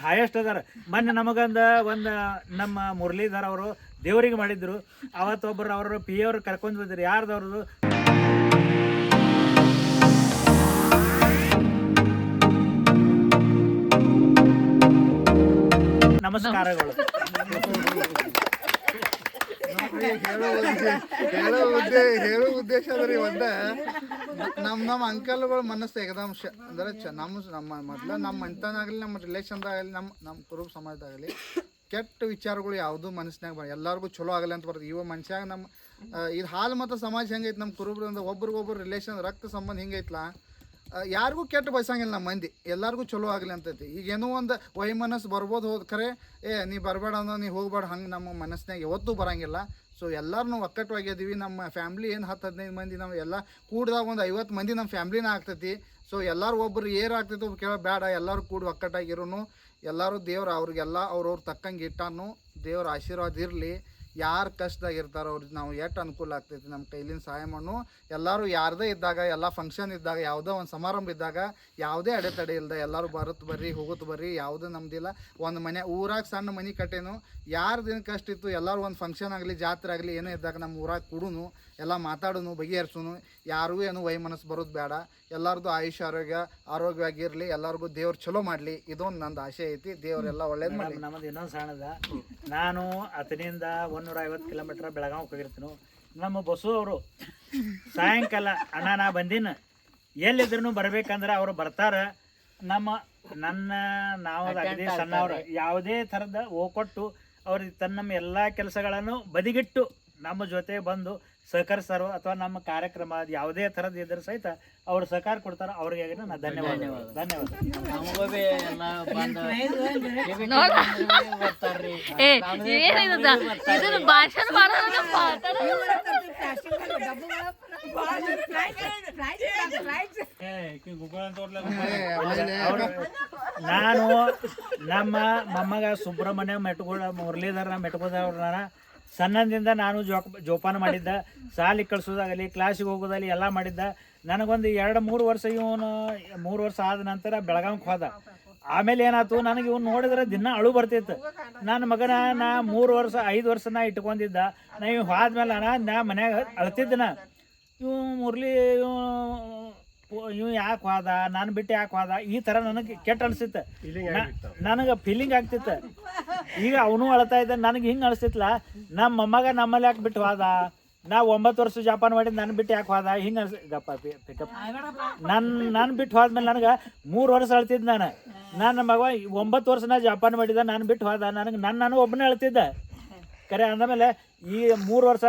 ಹೈಯೆಸ್ಟ್ ಅದಾರ. ಮೊನ್ನೆ ನಮಗೊಂದು ನಮ್ಮ ಮುರಳೀಧರ್ ಅವರು ದೇವರಿಗೆ ಮಾಡಿದ್ರು. ಅವತ್ತೊಬ್ಬರು ಅವರು ಪಿ ಅವ್ರು ಕರ್ಕೊಂಡು ಬಂದಿದ್ರು. ಯಾರ್ದವ್ರದ್ದು ನಮಸ್ಕಾರಗಳು. ಹೇಳೋ ಉದ್ದೇಶ ಅದ್ರಿ ಒಂದ ನಮ್ಮ ಅಂಕಲ್ಗಳ ಮನಸ್ಸು ಎಕದಮ್ ಅಂದ್ರೆ ನಮ್ಮ ಮೊದ್ಲು ನಮ್ಮ ಮನೆತನಾಗಲಿ, ನಮ್ಮ ರಿಲೇಷನ್ದಾಗಲಿ, ನಮ್ಮ ಕುರುಬ ಸಮಾಜದಾಗಲಿ ಕೆಟ್ಟ ವಿಚಾರಗಳು ಯಾವುದು ಮನಸ್ಸಿನಾಗ ಬರ. ಎಲ್ಲರಿಗೂ ಚಲೋ ಆಗಲಿ ಅಂತ ಬರ್ತದೆ. ಇವ ಮನುಷ್ಯಾಗ ನಮ್ಮ ಇದು ಹಾಲು ಮತ್ತು ಸಮಾಜ ಹೆಂಗೈತಿ, ನಮ್ಮ ಕುರುಬ್ರಿಂದ ಒಬ್ರಿಗೊಬ್ರು ರಿಲೇಷನ್ ರಕ್ತ ಸಂಬಂಧ ಹಿಂಗೈತ್ಲಾ, ಯಾರಿಗೂ ಕೆಟ್ಟ ಬಯಸಂಗಿಲ್ಲ. ನಮ್ಮ ಮಂದಿ ಎಲ್ಲರಿಗೂ ಚಲೋ ಆಗಲಿ ಅಂತೈತಿ. ಈಗೇನೋ ಒಂದು ವೈಮನಸ್ಸು ಬರ್ಬೋದು, ಹೋದ್ ಖರೆ ನೀ ಬರಬೇಡ ಅನ್ನೋ, ನೀ ಹೋಗ್ಬೇಡ, ಹಂಗೆ ನಮ್ಮ ಮನಸ್ಸಿನಾಗ ಯಾವತ್ತೂ ಬರಂಗಿಲ್ಲ. ಸೊ ಎಲ್ಲರೂ ನಾವು ಒಕ್ಕಟ್ಟವಾಗಿದ್ದೀವಿ. ನಮ್ಮ ಫ್ಯಾಮ್ಲಿ ಏನು 10-15 ಮಂದಿ, ನಾವು ಎಲ್ಲ ಕೂಡ್ದಾಗ ಒಂದು 50 ಮಂದಿ ನಮ್ಮ ಫ್ಯಾಮ್ಲಿನ ಆಗ್ತೈತಿ. ಸೊ ಎಲ್ಲರೂ ಒಬ್ರು ಆಗ್ತೈತಿ, ಒಬ್ರು ಕೇಳೋ ಬೇಡ, ಎಲ್ಲರೂ ಕೂಡಿ ಒಕ್ಕಟ್ಟಾಗಿರೋನು. ಎಲ್ಲರೂ ದೇವ್ರು ಅವ್ರಿಗೆಲ್ಲ ಅವ್ರವ್ರು ತಕ್ಕಂಗೆ ಇಟ್ಟಾನು. ದೇವ್ರ ಆಶೀರ್ವಾದ ಇರಲಿ. ಯಾರು ಕಷ್ಟದಾಗ ಇರ್ತಾರೋ ಅವ್ರಿಗೆ ನಾವು ಎಷ್ಟು ಅನುಕೂಲ ಆಗ್ತೈತಿ ನಮ್ಮ ಕೈಲಿನ ಸಹಾಯ ಮಾಡು. ಎಲ್ಲರೂ ಯಾರದೇ ಇದ್ದಾಗ, ಎಲ್ಲ ಫಂಕ್ಷನ್ ಇದ್ದಾಗ, ಯಾವುದೋ ಒಂದು ಸಮಾರಂಭ ಇದ್ದಾಗ ಯಾವುದೇ ಅಡೆತಡೆ ಇಲ್ಲದೆ ಎಲ್ಲರೂ ಬರ್ರಿ ಹೋಗುತ್ತೆ ಬರ್ರಿ, ಯಾವುದೇ ನಮ್ದಿಲ್ಲ. ಒಂದು ಮನೆ ಊರಾಗ ಸಣ್ಣ ಮನೆ ಕಟ್ಟೇನು, ಯಾರ್ದೇನು ಕಷ್ಟ ಇತ್ತು ಎಲ್ಲರೂ ಒಂದು ಫಂಕ್ಷನ್ ಆಗಲಿ, ಜಾತ್ರೆ ಆಗಲಿ, ಏನೇ ಇದ್ದಾಗ ನಮ್ಮ ಊರಾಗ ಕೊಡುನು, ಎಲ್ಲ ಮಾತಾಡೋನು, ಬಗೆಹರಿಸೋನು. ಯಾರಿಗೂ ಏನು ವೈಮನಸ್ಸು ಬರೋದು ಬೇಡ. ಎಲ್ಲರದು ಆಯುಷ್ಯ ಆರೋಗ್ಯವಾಗಿರಲಿ. ಎಲ್ಲರಿಗೂ ದೇವ್ರು ಚಲೋ ಮಾಡಲಿ. ಇದೊಂದು ನಂದು ಆಸೆ ಐತಿ. ದೇವರೆಲ್ಲ ಒಳ್ಳೇದು ಮಾಡಲಿ. ನಮ್ಮದು ಇನ್ನೊಂದು ಸಣ್ಣದ, ನಾನು ಅತನಿಂದ 150 ಕಿಲೋಮೀಟ್ರ್ ಬೆಳಗಾವಿಗೆ ಹೋಗಿರ್ತೀನಿ. ನಮ್ಮ ಬಸ್ಸು ಅವರು ಸಾಯಂಕಾಲ ಅಣ್ಣ ನಾ ಬಂದಿನ, ಎಲ್ಲಿದ್ರು ಬರ್ಬೇಕಂದ್ರೆ ಅವ್ರು ಬರ್ತಾರೆ. ನಾವು ಅಗದಿ ಸಣ್ಣವ್ರು, ಯಾವುದೇ ಥರದ ಹೋಗ್ಕೊಟ್ಟು ಅವ್ರಿಗೆ ನಮ್ಮ ಎಲ್ಲ ಕೆಲಸಗಳನ್ನು ಬದಿಗಿಟ್ಟು ನಮ್ಮ ಜೊತೆ ಬಂದು ಸಹಕರಿಸ್ತಾರೋ, ಅಥವಾ ನಮ್ಮ ಕಾರ್ಯಕ್ರಮ ಯಾವುದೇ ಥರದ್ದು ಇದ್ರೆ ಸಹಿತ ಅವ್ರು ಸಹಕಾರ ಕೊಡ್ತಾರೋ, ಅವ್ರಿಗೆ ನಾ ಧನ್ಯವಾದ. ನಮಗೂ ಭೀ ಎಲ್ಲ ಬಂದು ಬರ್ತಾರ್ರಿ. ಇದನ್ನ ಭಾಷಣ ನಾನು ನಮ್ಮ ಮೊಮ್ಮಗ ಸುಬ್ರಹ್ಮಣ್ಯ ಮೆಟ್ಗೋಳ ಮುರಳೀಧರ ಮೆಟ್ಗೋದವ್ರನ್ನ ಸಣ್ಣದಿಂದ ನಾನು ಜೋಪಾನ ಮಾಡಿದ್ದ. ಶಾಲೆಗೆ ಕಳ್ಸೋದಾಗಲಿ, ಕ್ಲಾಸಿಗೆ ಹೋಗೋದಾಗಲಿ ಎಲ್ಲ ಮಾಡಿದ್ದ. ನನಗೊಂದು 2-3 ವರ್ಷ, ಇವನು 3 ವರ್ಷ ಆದ ನಂತರ ಬೆಳಗಾವಿಗೆ ಹೋದ. ಆಮೇಲೆ ಏನಾಯ್ತು, ನನಗೆ ಇವ್ನು ನೋಡಿದ್ರೆ ದಿನ ಅಳು ಬರ್ತಿತ್ತು. ನನ್ನ ಮಗನ ನಾ 3 ವರ್ಷ 5 ವರ್ಷ ನಾ ಇಟ್ಕೊಂಡಿದ್ದ. ನಾ ಇವ್ ಹೋದ್ಮೇಲೆ ನಾ ಮನ್ಯಾಗ ಅಳ್ತಿದ್ದನ. ಇವು ಮುರಳಿ ಇವ್ ಯಾಕೆ ಹೋದ, ನಾನು ಬಿಟ್ಟು ಯಾಕೆ ಹೋದ, ಈ ಥರ ನನಗೆ ಕೆಟ್ಟ ಅನಿಸ್ತಿತ್ತು. ನನಗೆ ಫೀಲಿಂಗ್ ಆಗ್ತಿತ್ತು. ಈಗ ಅವನು ಅಳ್ತಾ ಇದ್ದ, ನನಗೆ ಹಿಂಗೆ ಅನಿಸ್ತಿತ್ತಲ್ಲ, ನಮ್ಮ ಮೊಮ್ಮಗ ನಮ್ಮಲ್ಲಿ ಯಾಕೆ ಬಿಟ್ಟು ಹೋದ, ನಾ 9 ವರ್ಷ ಜಪಾನ್ ಮಾಡಿದ್ದು ನನ್ನ ಬಿಟ್ಟು ಯಾಕೆ ಹೋದ, ಹಿಂಗೆ ಗಪ್ಪ ಪಿಕಪ್ ನಾನು ಬಿಟ್ಟು ಹೋದ್ಮೇಲೆ ನನಗೆ 3 ವರ್ಷ ಅಳ್ತಿದ್ದೆ. ನನ್ನ ಮಗ 9 ವರ್ಷ ನಾ ಜಪಾನ್ ಮಾಡಿದ್ದ, ನಾನು ಬಿಟ್ಟು ಹೋದ. ನನಗೆ ನಾನು ಒಬ್ಬನೇ ಅಳ್ತಿದ್ದೆ. ಕರೆ ಅಂದಮೇಲೆ ಈ 3 ವರ್ಷ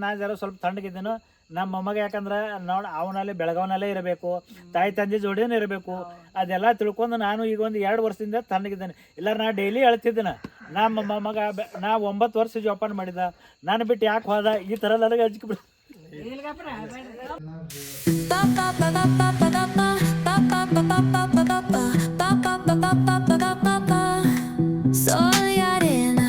ನಾ ಜರ ಸ್ವಲ್ಪ ತಣ್ಣಗಿದ್ದೇನು ನಮ್ಮ ಮೊಮ್ಮಗ ಯಾಕಂದ್ರೆ ನೋಡಿ ಅವನಲ್ಲಿ ಬೆಳಗಾವನಲ್ಲೇ ಇರಬೇಕು, ತಾಯಿ ತಂದೆ ಜೋಡಿನೇ ಇರಬೇಕು, ಅದೆಲ್ಲ ತಿಳ್ಕೊಂಡು ನಾನು ಈಗ ಒಂದು 2 ವರ್ಷದಿಂದ ತಣ್ಣಗಿದ್ದೇನೆ. ಇಲ್ಲ ನಾ ಡೈಲಿ ಹೇಳ್ತಿದ್ದೇನೆ, ನಮ್ಮ ಮೊಮ್ಮಗ ನಾ 9 ವರ್ಷ ಜೋಪಾನ ಮಾಡಿದ, ನಾನು ಬಿಟ್ಟು ಯಾಕೆ ಹೋದ, ಈ ಥರ ನನಗೆ ಹಚ್ಕಿಬಿಡು. ba ba ba ba ba ba ba ba ba ba ba ba ba ba ba ba ba